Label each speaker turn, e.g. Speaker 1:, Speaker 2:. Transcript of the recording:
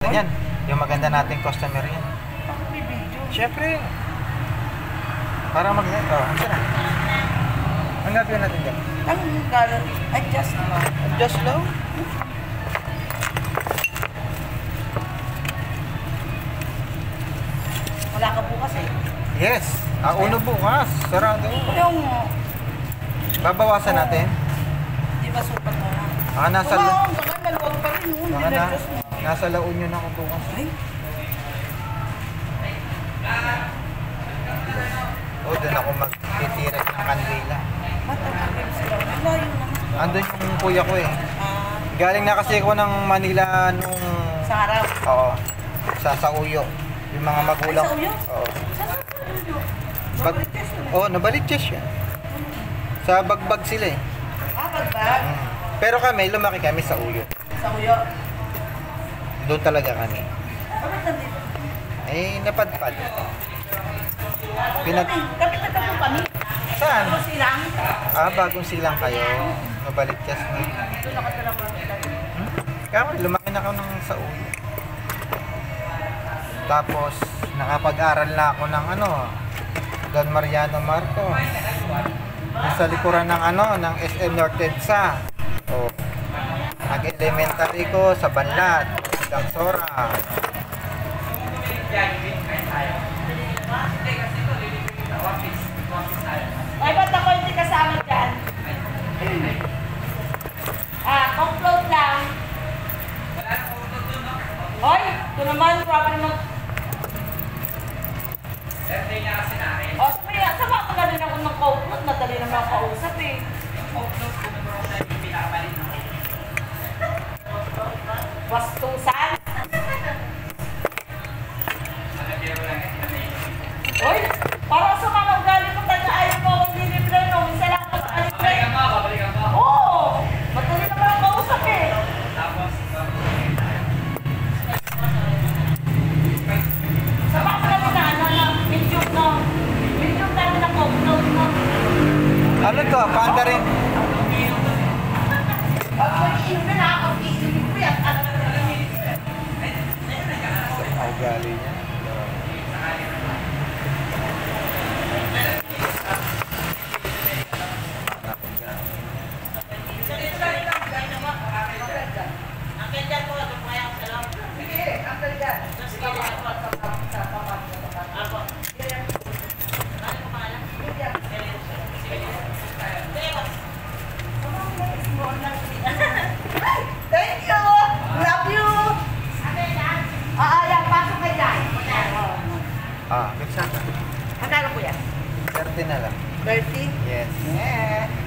Speaker 1: natin yan. Yung maganda nating customer yan.
Speaker 2: Bakit may video?
Speaker 1: Siyempre. Para mag-net. Oh, ito na. Hanapin natin dyan.
Speaker 2: Ang gallery. Adjust mo.
Speaker 1: Adjust low.
Speaker 2: Wala ka bukas eh.
Speaker 1: Yes. Uno bukas. Sarado.
Speaker 2: Yung...
Speaker 1: Babawasan natin.
Speaker 2: Di ba super mo na?
Speaker 1: Nasa
Speaker 2: Oo, baka maluwag pa rin. Dinadjust mo.
Speaker 1: nasa La Union ako bukas.
Speaker 2: Ay,
Speaker 1: Doon ako magtitiret ng kandila.
Speaker 2: matapagin sila. Layo naman.
Speaker 1: Andun yung kuya ko eh.
Speaker 2: Ah,
Speaker 1: Galing na kasi ako ng Manila nung...
Speaker 2: sa harap.
Speaker 1: Oo. Sa Sauyo. Yung mga magulang.
Speaker 2: Ay, sa Uyo?
Speaker 1: Oo.
Speaker 2: Sa Uyo?
Speaker 1: Bag... Nabalik siya. Sa Bagbag sila eh.
Speaker 2: Ah, bagbag.
Speaker 1: Pero kami, lumaki kami sa Uyo.
Speaker 2: Sa Uyo.
Speaker 1: Doon talaga kami.
Speaker 2: Bakit nandito?
Speaker 1: Eh, napadpad.
Speaker 2: Kapit na po kami.
Speaker 1: Saan?
Speaker 2: Ako silang.
Speaker 1: Bagong silang kayo. Nabalik siya.
Speaker 2: Doon nakatira ko.
Speaker 1: Kaya lumaki na ako ng sa Uyo. Tapos, nakapag-aral na ako ng Don Mariano Marcos. Sa likuran ng ng SM North EDSA. Oh. Nag-elementary ko sa Banlat, Dangsora.
Speaker 2: Ay, ba't ako hindi kasama dyan? Complot lang. Hoy, ito naman, grabe naman. Sama ko na rin ako ng complot. Madali naman ang kausap eh. Bastusan. Hoy, parang sumama ugali ko tayo ayaw mo akong dilibre, no? Minsan lang ako dilibre. Oo, madali naman ang kausap eh. Sama ko na rin medium tayo na complot, no?
Speaker 1: Ano to? Panda rin. Ugali niya.
Speaker 2: Thank you! Love you! Yan, pasok kayo dyan.
Speaker 1: Bigsa ka.
Speaker 2: Magkano po yan?
Speaker 1: 30 na lang.
Speaker 2: 30?
Speaker 1: Yes.
Speaker 2: Yeah.